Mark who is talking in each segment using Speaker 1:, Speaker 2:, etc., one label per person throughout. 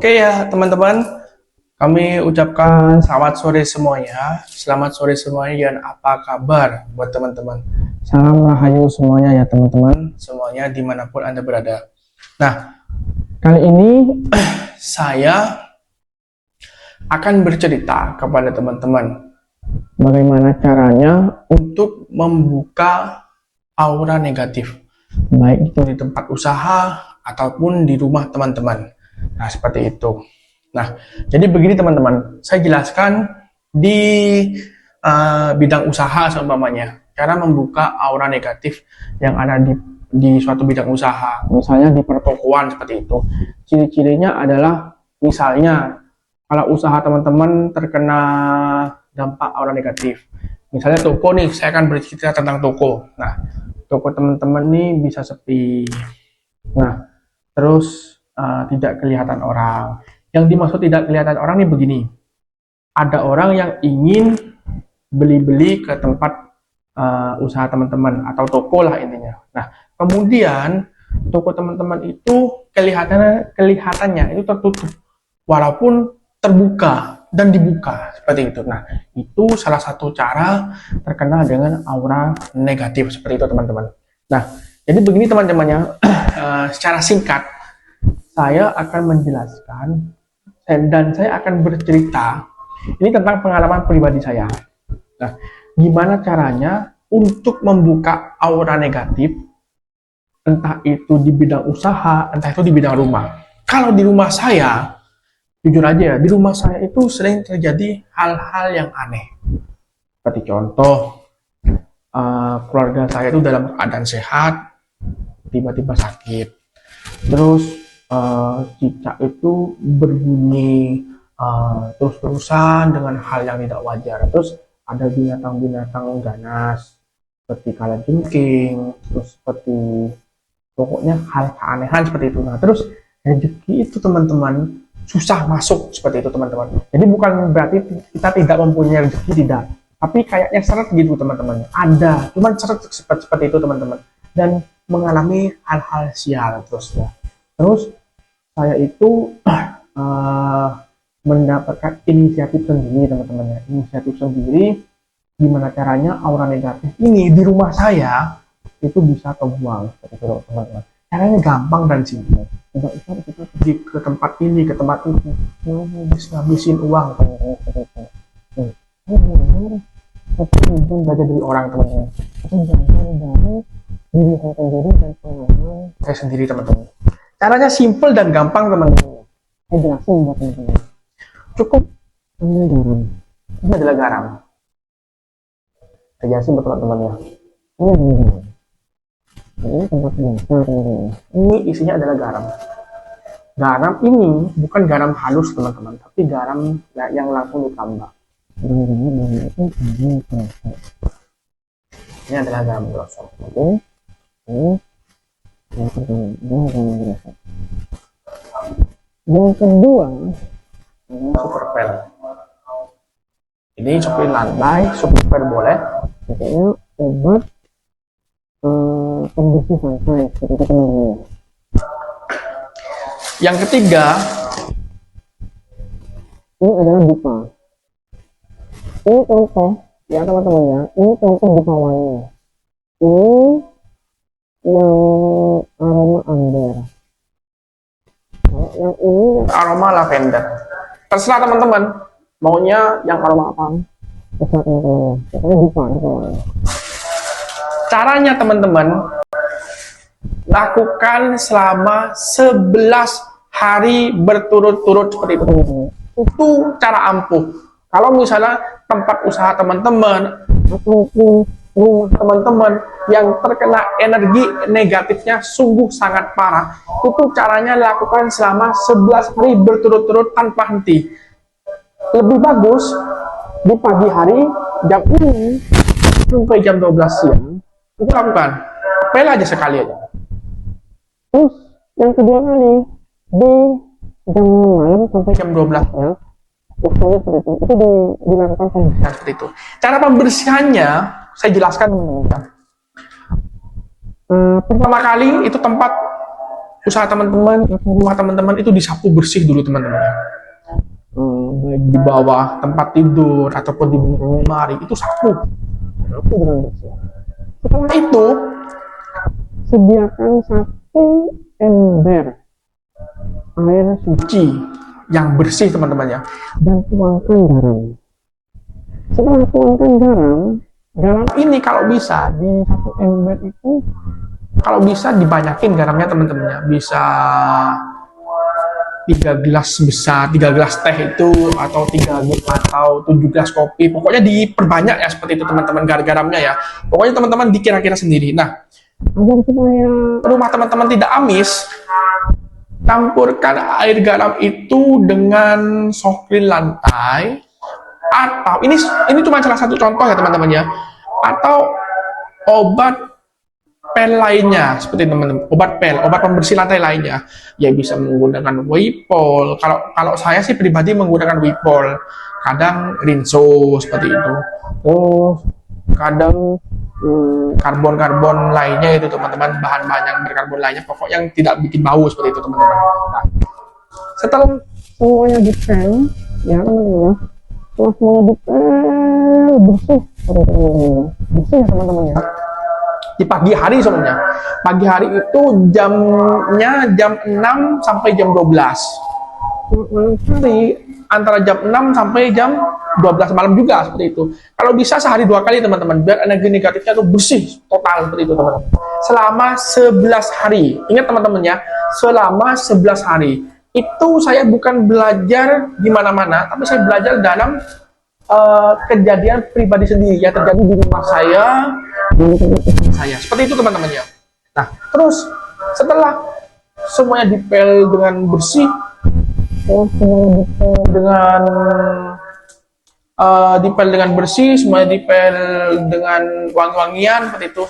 Speaker 1: Oke ya teman-teman, kami ucapkan selamat sore semuanya. Selamat sore semuanya dan apa kabar buat teman-teman. Salam rahayu semuanya ya teman-teman, semuanya dimanapun Anda berada. Nah, kali ini saya akan bercerita kepada teman-teman bagaimana caranya untuk membuka aura negatif, baik itu di tempat usaha ataupun di rumah teman-teman. Nah, seperti itu. Nah, jadi begini teman-teman, saya jelaskan di bidang usaha seumpamanya, cara membuka aura negatif yang ada di suatu bidang usaha, misalnya di pertokoan seperti itu. Ciri-cirinya adalah misalnya kalau usaha teman-teman terkena dampak aura negatif. Misalnya toko nih, saya akan bercerita tentang toko. Nah, toko teman-teman nih bisa sepi. Nah, terus tidak kelihatan orang. Yang dimaksud tidak kelihatan orang nih begini. Ada orang yang ingin beli-beli ke tempat usaha teman-teman atau toko lah intinya. Nah, kemudian toko teman-teman itu kelihatannya itu tertutup walaupun terbuka dan dibuka seperti itu. Nah, itu salah satu cara terkena dengan aura negatif seperti itu teman-teman. Nah, jadi begini teman-temannya, secara singkat saya akan menjelaskan dan saya akan bercerita ini tentang pengalaman pribadi saya. Nah, gimana caranya untuk membuka aura negatif, entah itu di bidang usaha, entah itu di bidang rumah. Kalau di rumah saya, jujur aja ya, di rumah saya itu sering terjadi hal-hal yang aneh. Seperti contoh, keluarga saya itu dalam keadaan sehat, tiba-tiba sakit. Terus cicak itu berbunyi terus-terusan dengan hal yang tidak wajar. Terus ada binatang-binatang ganas seperti kalajengking, terus seperti pokoknya hal keanehan seperti itu. Nah, terus rezeki itu teman-teman susah masuk seperti itu teman-teman. Jadi bukan berarti kita tidak mempunyai rezeki, tidak. Tapi kayaknya seret gitu teman-teman. Ada, cuman seret seperti itu teman-teman. Dan mengalami hal-hal sial terus ya. Terus saya itu mendapatkan inisiatif sendiri teman-teman ya. Inisiatif sendiri gimana caranya aura negatif ini di rumah saya itu bisa kebuang seperti itu teman-teman. Caranya gampang dan simpel. Tidak usah kita pergi ke tempat ini, ke tempat itu, ngabisin uang teman-teman seperti itu. Tapi itu belajar dari orang teman-teman. Tapi jangan dari diri saya sendiri dan pengalaman saya sendiri teman-teman. Caranya simple dan gampang teman-teman. Saya jelasin buat teman-teman. Cukup ambil garam. Ini adalah garam. Saya jelasin buat teman-teman ya. Ini adalah garam. Ini tempat biasa teman-teman. Ini isinya adalah garam. Garam ini bukan garam halus teman-teman, tapi garam yang langsung ditambah. Ini adalah garam gosok. Oke. Yang kedua, superpel. Ini soplin lantai, superpel boleh. Biasanya obat pembersih lantai seperti itu teman-teman. Yang ketiga, ini adalah dupa. Ini contoh ya teman-teman ya. Ini contoh dupa wangi. Ini yang aroma amber. Yang ini aroma lavender. Terserah teman-teman maunya yang aroma apa. Terserah teman-teman. Pokoknya dupa teman-teman. Caranya teman-teman lakukan selama 11 hari berturut-turut seperti itu teman-teman. Itu cara ampuh. Kalau misalnya tempat usaha teman-teman ataupun rumah teman-teman yang terkena energi negatifnya sungguh sangat parah, itu caranya lakukan selama 11 hari berturut-turut tanpa henti. Lebih bagus di pagi hari jam ini sampai jam 12 siang itu lakukan. Pel aja sekali aja. Terus yang kedua kali di jam malam sampai jam 12 ya. Waktunya seperti itu dilakukan pembersihan seperti itu. Cara pembersihannya saya jelaskan. Pertama kali itu tempat usaha teman-teman, rumah teman-teman itu disapu bersih dulu teman-teman ya. Di bawah tempat tidur ataupun di lemari itu sapu dengan bersih. Setelah itu sediakan satu ember air suci yang bersih teman-teman ya, dan tuangkan garam. Setelah tuangkan garam ini kalau bisa di satu ember itu, kalau bisa dibanyakin garamnya teman-teman ya, bisa 3 gelas besar, 3 gelas teh itu, atau 7 gelas kopi, pokoknya diperbanyak ya seperti itu teman-teman garamnya ya. Pokoknya teman-teman dikira-kira sendiri. Nah, agar supaya rumah teman-teman tidak amis, campurkan air garam itu dengan soklin lantai, atau ini cuma salah satu contoh ya teman-teman ya, atau obat pel lainnya seperti teman-teman, obat pembersih lantai lainnya ya, bisa menggunakan Wipol. Kalau saya sih pribadi menggunakan Wipol, kadang Rinso seperti itu, kadang karbon lainnya itu teman-teman, bahan-bahan yang berkarbon lainnya, pokok yang tidak bikin bau seperti itu teman-teman. Nah, setelah semuanya dipel ya teman-teman, setelah semuanya dipel bersih ya teman-teman ya, di pagi hari sebenarnya. Pagi hari itu jamnya jam 6 sampai jam 12. Malam hari antara jam 6 sampai jam 12 malam juga seperti itu. Kalau bisa sehari 2 kali teman-teman, biar energi negatifnya itu bersih total seperti itu teman-teman. Selama 11 hari. Ingat teman-teman ya, selama 11 hari. Itu saya bukan belajar di mana-mana, tapi saya belajar dalam kejadian pribadi sendiri ya, terjadi di rumah saya, seperti itu teman-teman ya. Nah, terus setelah semuanya dipel dengan bersih, dipel dengan bersih, semuanya dipel dengan wangi-wangian seperti itu,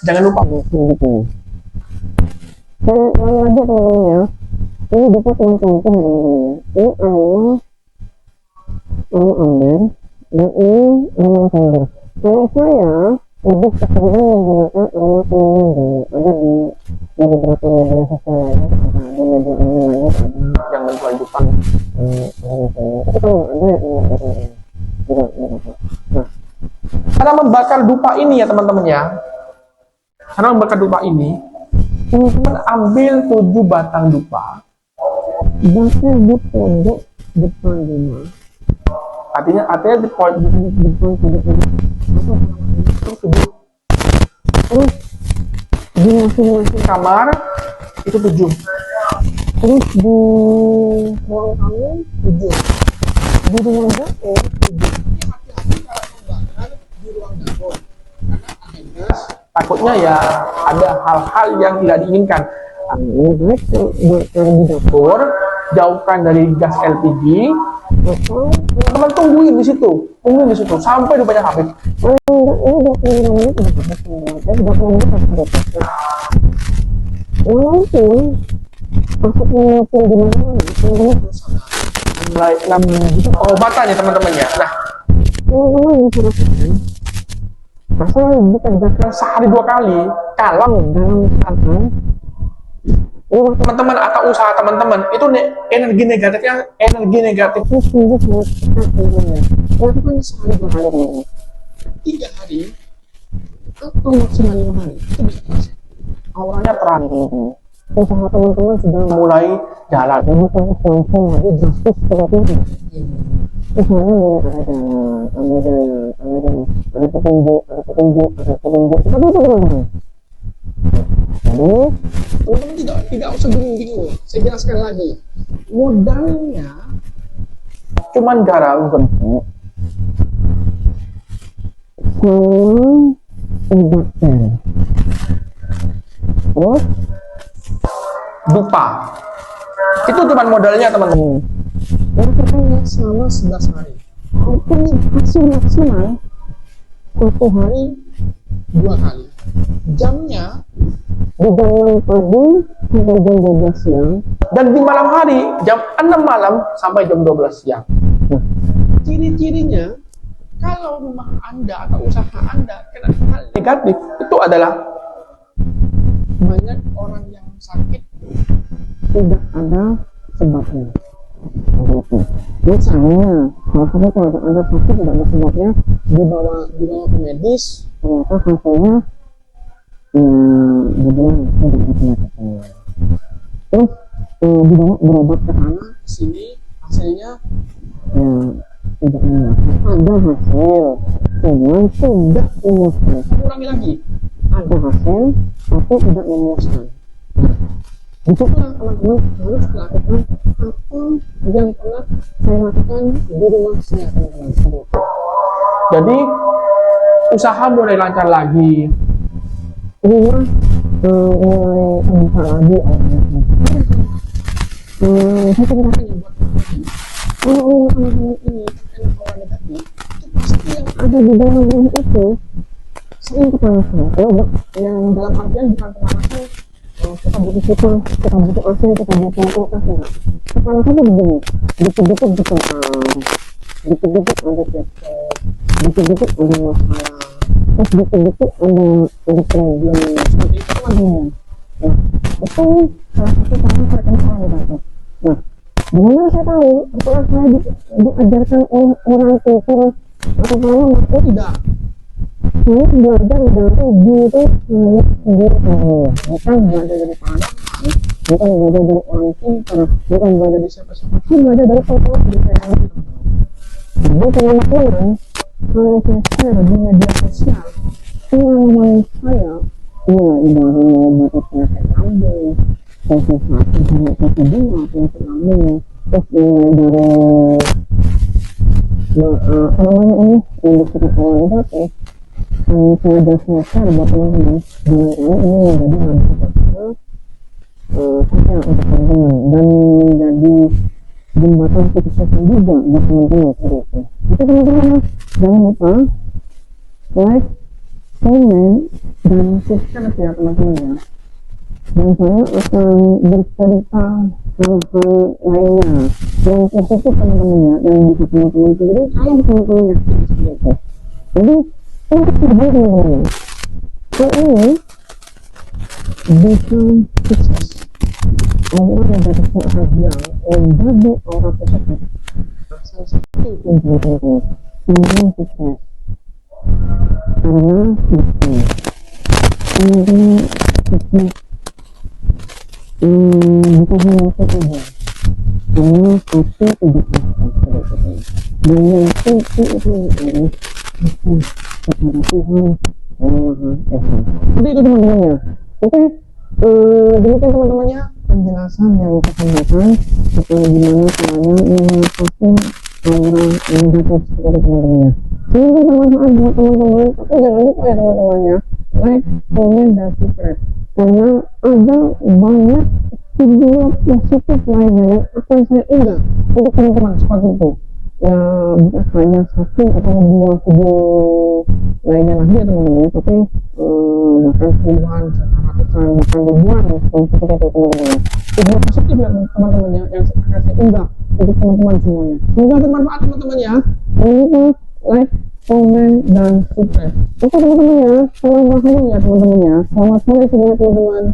Speaker 1: jangan lupa gitu. Dan lagi teman-teman ya, ini dapat teman-teman ini ambil dan ini ambil. Kalau saya lebih keseringan menggunakan ada di beberapa media sosial lainnya, ada media online yang menjual Jepang, tapi kalau ada yang juga. Nah, cara membakar dupa ini ya teman-teman ya, cara membakar dupa ini, teman-teman ambil 7 batang dupa, bakar di pojok depan rumah. Artinya di pojok depan terus di masing-masing kamar itu 7, terus di ruang tamu 7, di ruang dapur 7. Di ruang dapur takutnya ya ada hal-hal yang tidak diinginkan. Di dapur, jauhkan dari gas LPG. Teman tungguin di situ sampai dupanya habis. Walaupun pengobatan ya teman-teman ya. Nah, masalah dikerjakan sehari 2 kali, kalau dalam keadaan teman-teman atau usaha teman-teman itu energi negatifnya sungguh sangat teman-teman. Lakukan sehari 2 kali, 3 hari atau maksimal 5 hari itu bisa selesai. Auranya terang teman-teman. Usaha teman-teman sudah mulai jalan. Teman-teman langsung lagi drastis seperti itu. Usahanya mulai ada jalan, ada petunjuk. Tapi itu teman-teman. Jadi teman-teman tidak usah bingung. Saya jelaskan lagi. Modalnya cuman garam bentuk sama obat pel. Terus dupa. Itu cuman modalnya teman-teman. Lakukannya selama 11 hari. Walaupun hasil maksimal 1 hari 2 kali. Jamnya di jam 6 pagi sampai jam 12 siang, dan di malam hari jam 6 malam sampai jam 12 siang. Nah, ciri-cirinya kalau rumah Anda atau usaha Anda kena hal negatif itu adalah banyak orang yang sakit
Speaker 2: tidak ada sebabnya. Begitu. Misalnya, kalau ada sakit tidak ada sebabnya, dibawa ke medis, ternyata hasilnya dibilang tidak ada penyakitnya. Terus dibawa berobat ke sana, ke sini, hasilnya ya tidak memuaskan. Ada hasil, cuman tidak memuaskan. Saya ulangi lagi, ada hasil tapi tidak memuaskan. Disitulah teman-teman harus melakukan apa yang pernah saya lakukan di rumah saya, teman-teman.
Speaker 1: Jadi usaha mulai lancar lagi,
Speaker 2: Rumah mulai terbuka lagi orangnya. Saya ceritakan ya buat kalau rumah teman-teman ini terkena hawa negatif, itu pasti yang ada di dalam rumah itu sering kepanasan. Yang dalam artian bukan kepanasan kita butuh kipas, kita butuh AC, kita butuh kulkas, enggak. Kepanasan itu begini, dikit-dikit bertengkar, dikit-dikit ada cekcok, dikit-dikit ada masalah, terus dikit-dikit ada problem seperti itu teman-teman. Nah, itu salah satu cara terkena hawa negatif. Nah, gimana saya tahu? Apakah saya diajarkan oleh orang kultur atau kalau aku tidak? Saya belajar dari guru itu bukan belajar dari pahlawan, bukan belajar dari orang pintar, bukan belajar dari siapa-siapa, saya belajar dari pengalaman dari saya sendiri. Jadi teman-teman, kalau saya share di media sosial pengalaman saya, mulai dari batuk penyakit lambung, proses satu sampai proses dua penyakit lambung, terus mulai dari apa namanya ini yang disebut hawa negatif. Saya sudah share buat teman-teman. Dan ini menjadi manfaatnya saya untuk teman-teman dan menjadi jembatan kesuksesan juga buat teman-teman seperti itu. Jadi teman-teman jangan lupa like, comment, dan subscribe ya teman-teman ya. Dan saya akan bercerita hal-hal lainnya yang positif teman-teman ya, yang bisa teman-teman sendiri kalau teman-teman yakin seperti itu. Jadi untuk terbaik teman-teman, hal ini bisa sukses. Allah menjadikan hadiah menjadi orang positif. Asal satu tujuan teman-teman, ingin sukses. Karena itu, teman-teman sukses bukan hanya saja, karena pasti tidak pasti. Dan yang penting itu adalah sukses kepada Tuhan yang Maha Esa. Seperti itu teman-temannya. Oke, demikian teman-temannya penjelasan yang saya sampaikan tentang gimana caranya mengatasi aura negatif seperti teman-temannya. Semoga bermanfaat buat teman-teman. Tapi jangan lupa ya teman-temannya, like, komen, dan subscribe. Karena ada banyak video positif lainnya yang akan saya unggah untuk teman-teman seperti itu. Ya bukan hanya satu atau dua video lainnya lagi ya teman-teman, tapi bahkan puluhan, ratusan, bahkan ribuan seperti itu teman-teman. Video positif ya teman-temannya yang akan saya unggah untuk teman-teman semuanya. Semoga bermanfaat teman-teman ya. Jangan lupa like, komen, dan subscribe. Oke teman-teman ya, salam rahayu ya teman-teman ya. Selamat sore semuanya teman-teman.